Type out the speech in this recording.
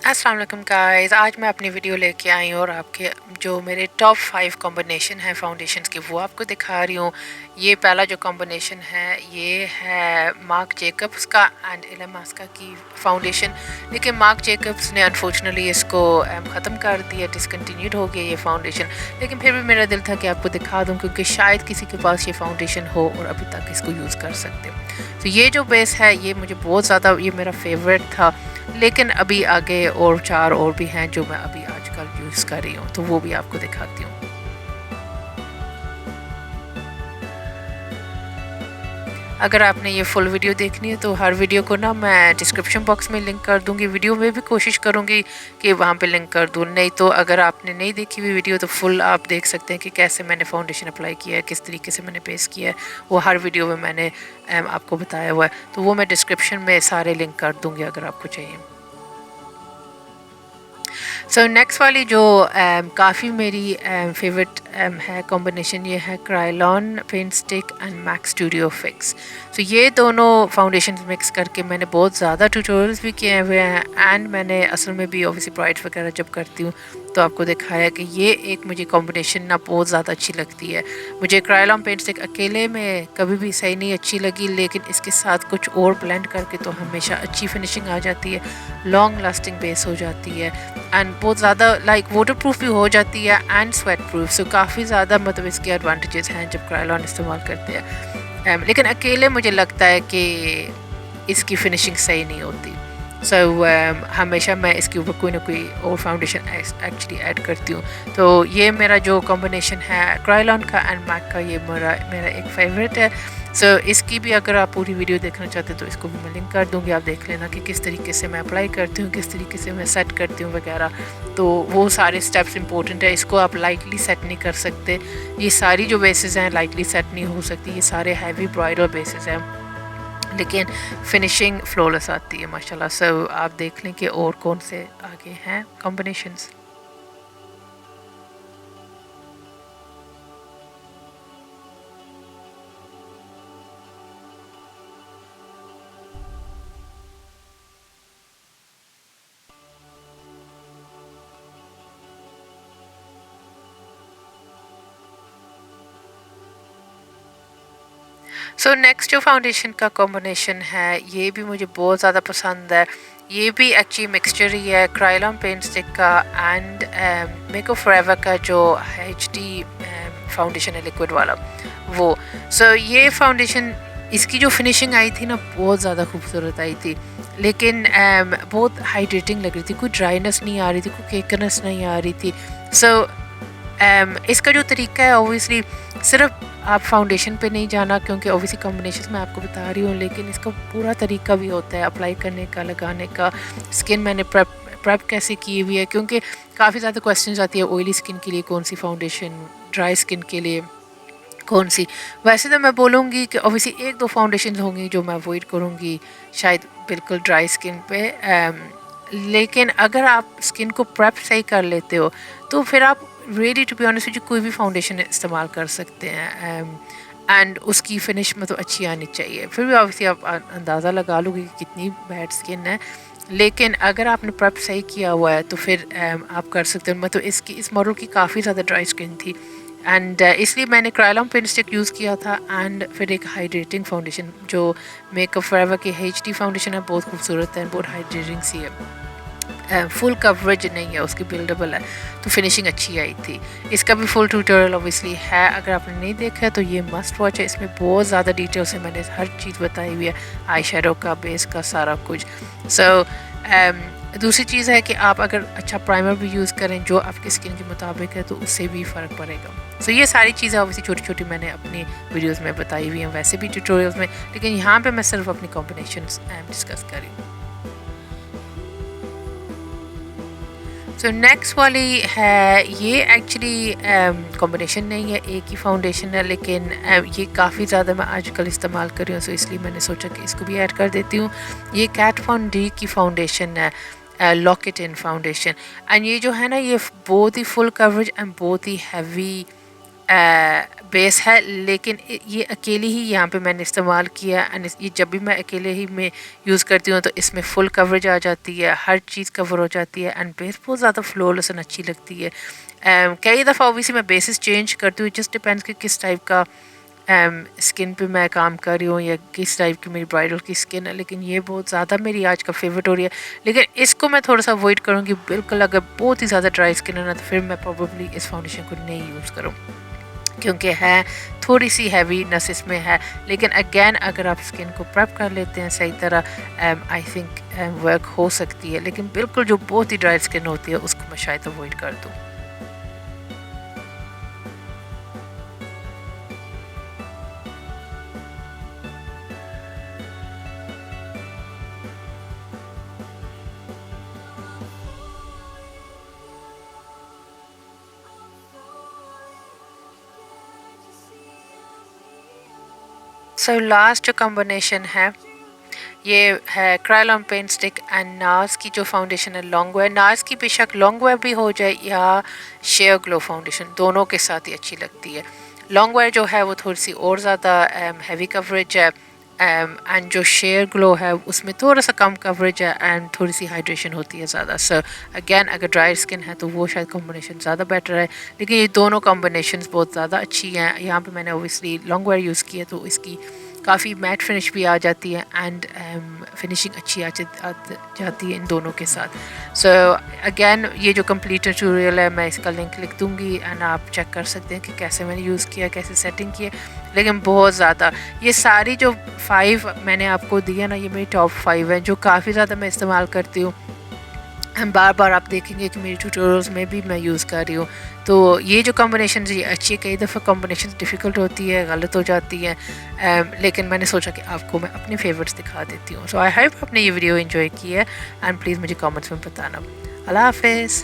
अस्सलाम वालेकुम गाइस, आज मैं अपनी वीडियो लेके आई हूँ और आपके जो मेरे टॉप 5 कॉम्बिनेशन है फाउंडेशंस के वो आपको दिखा रही हूँ। ये पहला जो कॉम्बिनेशन है ये है मार्क जेकब्स का एंड इलम मास्का की फाउंडेशन। लेकिन मार्क जेकब्स ने अनफॉर्चुनेटली इसको ख़त्म कर दिया, डिसकंटिन्यूड हो गया ये फाउंडेशन। लेकिन फिर भी मेरा दिल था कि आपको दिखा दूँ क्योंकि शायद किसी के पास ये फाउंडेशन हो और अभी तक इसको यूज़ कर सकते हो। तो ये जो बेस है ये मुझे बहुत ज़्यादा ये मेरा फेवरेट था, लेकिन अभी आगे और 4 और भी हैं जो मैं अभी आजकल यूज़ कर रही हूँ, तो वो भी आपको दिखाती हूँ। अगर आपने ये फुल वीडियो देखनी है तो हर वीडियो को ना मैं डिस्क्रिप्शन बॉक्स में लिंक कर दूँगी। वीडियो में भी कोशिश करूँगी कि वहाँ पे लिंक कर दूँ, नहीं तो अगर आपने नहीं देखी हुई वीडियो तो फुल आप देख सकते हैं कि कैसे मैंने फाउंडेशन अप्लाई किया है, किस तरीके से मैंने बेस किया है। वो हर वीडियो में मैंने आपको बताया हुआ है, तो वो मैं डिस्क्रिप्शन में सारे लिंक कर दूँगी अगर आपको चाहिए। सो नेक्स्ट वाली जो काफ़ी मेरी फेवरेट है कॉम्बिनेशन ये है Krylon paint stick and Mac Studio Fix. तो ये दोनों फाउंडेशन मिक्स करके मैंने बहुत ज़्यादा ट्यूटोरियल्स भी किए हुए हैं एंड मैंने असल में भी ऑब्वियसली ब्राइड्स वगैरह जब करती हूँ तो आपको दिखाया कि ये एक मुझे कॉम्बिनेशन ना बहुत ज़्यादा अच्छी लगती है। मुझे क्रायलॉन पेंट स्टिक अकेले में कभी भी सही नहीं अच्छी लगी, लेकिन इसके साथ कुछ और ब्लेंड करके तो हमेशा अच्छी फिनिशिंग आ जाती है, लॉन्ग लास्टिंग बेस हो जाती है एंड बहुत ज़्यादा लाइक वाटर प्रूफ भी हो जाती है एंड स्वेट प्रूफ। सो काफ़ी ज़्यादा मतलब इसके एडवांटेजेस हैं जब क्रायलॉन इस्तेमाल करते हैं। लेकिन अकेले मुझे लगता है कि इसकी फिनिशिंग सही नहीं होती। सो हमेशा मैं इसके ऊपर कोई ना कोई और फाउंडेशन एक्चुअली ऐड करती हूँ। तो ये मेरा जो कॉम्बिनेशन है क्रायलॉन का एंड मैक का, ये मेरा एक फेवरेट है। सो इसकी भी अगर आप पूरी वीडियो देखना चाहते हैं तो इसको भी मैं लिंक कर दूँगी, आप देख लेना कि किस तरीके से मैं अप्लाई करती हूँ, किस तरीके से मैं सेट करती हूँ वगैरह। तो वो सारे स्टेप्स इंपॉर्टेंट है, इसको आप लाइटली सेट नहीं कर सकते। ये सारी जो बेसिस हैं लाइटली सेट नहीं हो सकती, ये सारे हैवी ब्राइडल बेसिस हैं, लेकिन फिनिशिंग फ्लॉलेस आती है माशाल्लाह। सो आप देख लें कि और कौन से आगे हैं कॉम्बिनेशंस। सो नेक्स्ट जो फाउंडेशन का कॉम्बिनेशन है ये भी मुझे बहुत ज़्यादा पसंद है। ये भी एक्चुअली मिक्सचर ही है क्रायलॉन पेंट स्टिक का एंड मेकअप फॉरएवर का जो HD फाउंडेशन है लिक्विड वाला वो। सो ये फाउंडेशन इसकी जो फिनिशिंग आई थी ना बहुत ज़्यादा खूबसूरत आई थी, लेकिन बहुत हाइड्रेटिंग लग रही थी, कोई ड्राइनेस नहीं आ रही थी, कोई केकनेस नहीं आ रही थी। सो इसका जो तरीका है ऑब्वियसली सिर्फ आप फाउंडेशन पे नहीं जाना, क्योंकि ऑब्वियसली कॉम्बिनेशन मैं आपको बता रही हूँ, लेकिन इसका पूरा तरीका भी होता है अप्लाई करने का, लगाने का। स्किन मैंने प्रेप कैसे की हुई है, क्योंकि काफ़ी ज़्यादा क्वेश्चंस आती है ऑयली स्किन के लिए कौन सी फाउंडेशन, ड्राई स्किन के लिए कौन सी। वैसे तो मैं बोलूँगी कि ऑब्वियसली एक दो फाउंडेशन होंगी जो मैं अवॉइड करूँगी शायद बिल्कुल ड्राई स्किन पे, लेकिन अगर आप स्किन को प्रेप सही कर लेते हो तो फिर आप रियली टू बी ऑनेस्ट कोई भी फाउंडेशन इस्तेमाल कर सकते हैं एंड उसकी फिनिश मतलब अच्छी आनी चाहिए। फिर भी ऑब्वियसली आप अंदाज़ा लगा लोगे कि कितनी बैड स्किन है, लेकिन अगर आपने प्रेप सही किया हुआ है तो फिर आप कर सकते हो। मतलब इस मॉडल की काफ़ी ज़्यादा ड्राई स्किन थी एंड इसलिए मैंने क्रायलॉन पेंट स्टिक यूज़ किया था एंड फिर एक हाइड्रेटिंग फाउंडेशन जो मेकअप फॉरएवर की HD फाउंडेशन है, बहुत खूबसूरत है, बहुत हाइड्रेटिंग सी है, फुल कवरेज नहीं है उसकी, बिल्डेबल है, तो फिनिशिंग अच्छी आई थी। इसका भी फुल ट्यूटोरियल ऑब्वियसली है, अगर आपने नहीं देखा है तो ये मस्ट वॉच है। इसमें बहुत ज़्यादा डिटेल से मैंने हर चीज़ बताई हुई है, आई शेडो का, बेस का, सारा कुछ। सो दूसरी चीज़ है कि आप अगर अच्छा प्राइमर भी यूज़ करें जो आपकी स्किन के मुताबिक है तो उससे भी फ़र्क पड़ेगा। सो ये सारी चीज़ें ऑब्वियसली छोटी छोटी मैंने अपनी वीडियोस में बताई हुई हैं, वैसे भी ट्यूटोरियल्स में, लेकिन यहाँ पे मैं सिर्फ अपनी कॉम्बिनेशंस डिस्कस कर रही हूँ। सो नेक्स्ट वाली है, ये एक्चुअली कॉम्बिनेशन नहीं है, एक ही फाउंडेशन है, लेकिन ये काफ़ी ज़्यादा मैं आजकल इस्तेमाल कर रही हूँ, सो इसलिए मैंने सोचा कि इसको भी ऐड कर देती हूँ। ये कैट फॉन डी की फाउंडेशन है, lock it in foundation, and ये जो है ना ये बहुत ही फुल कवरेज एंड बहुत ही हैवी बेस है, लेकिन ये अकेली ही यहाँ पे मैंने इस्तेमाल किया एंड ये जब भी मैं अकेले ही में यूज़ करती हूँ तो इसमें फुल कवरेज आ जाती है, हर चीज़ कवर हो जाती है एंड बेस बहुत ज़्यादा फ्लॉलेस एंड अच्छी लगती है। कई दफ़ा ओबियसली मैं बेसिस चेंज करती हूँ, जस्ट डिपेंड्स कि किस टाइप का स्किन पे मैं काम कर रही हूँ या किस टाइप की मेरी ब्राइडल की स्किन है, लेकिन ये बहुत ज़्यादा मेरी आज का फेवरेट हो रही है। लेकिन इसको मैं थोड़ा सा अवॉइड करूँगी, बिल्कुल अगर बहुत ही ज़्यादा ड्राई स्किन है ना तो फिर मैं प्रॉब्ली इस फाउंडेशन को नहीं यूज़ करूँ, क्योंकि है थोड़ी सी हैवीनेस इसमें है। लेकिन अगेन अगर आप स्किन को प्रेप कर लेते हैं सही तरह आई थिंक वर्क हो सकती है, लेकिन बिल्कुल जो बहुत ही ड्राई स्किन होती है उसको मैं शायद अवॉइड कर दूँ। सो लास्ट जो कॉम्बिनेशन है ये है Krylon paint stick and NARS की जो फाउंडेशन है लॉन्ग वेयर। नार्स की बेशक लॉन्ग वेयर भी हो जाए या शेयर ग्लो फाउंडेशन, दोनों के साथ ही अच्छी लगती है। लॉन्ग वेयर जो है वो थोड़ी सी और ज़्यादा हैवी कवरेज है एंड जो शेयर ग्लो है उसमें थोड़ा सा कम कवरेज है एंड थोड़ी सी हाइड्रेशन होती है ज़्यादा। सो अगेन अगर ड्राई स्किन है तो वो शायद कॉम्बिनेशन ज़्यादा बेटर है, लेकिन ये दोनों कॉम्बिनेशंस बहुत ज़्यादा अच्छी हैं। यहाँ पे मैंने ओबियसली लॉन्ग वेयर यूज़ किया तो इसकी काफ़ी मैट फिनिश भी आ जाती है एंड फिनिशिंग अच्छी आ जाती है इन दोनों के साथ। सो अगेन ये जो कंप्लीट ट्यूटोरियल है मैं इसका लिंक लिख दूँगी एंड आप चेक कर सकते हैं कि कैसे मैंने यूज़ किया, कैसे सेटिंग की है। लेकिन बहुत ज़्यादा ये सारी जो 5 मैंने आपको दिया ना, ये मेरी टॉप 5 हैं जो काफ़ी ज़्यादा मैं इस्तेमाल करती हूँ। बार बार आप देखेंगे कि मेरी ट्यूटोरियल्स में भी मैं यूज़ कर रही हूँ। तो ये जो कॉम्बिनेशन ये अच्छी है, कई दफ़ा कॉम्बिनेशन डिफ़िकल्ट होती है, गलत हो जाती है, लेकिन मैंने सोचा कि आपको मैं अपने फेवरेट्स दिखा देती हूँ। सो आई होप आपने ये वीडियो एंजॉय की है एंड प्लीज़ मुझे कमेंट्स में बताना। अल्लाह हाफ़िज़।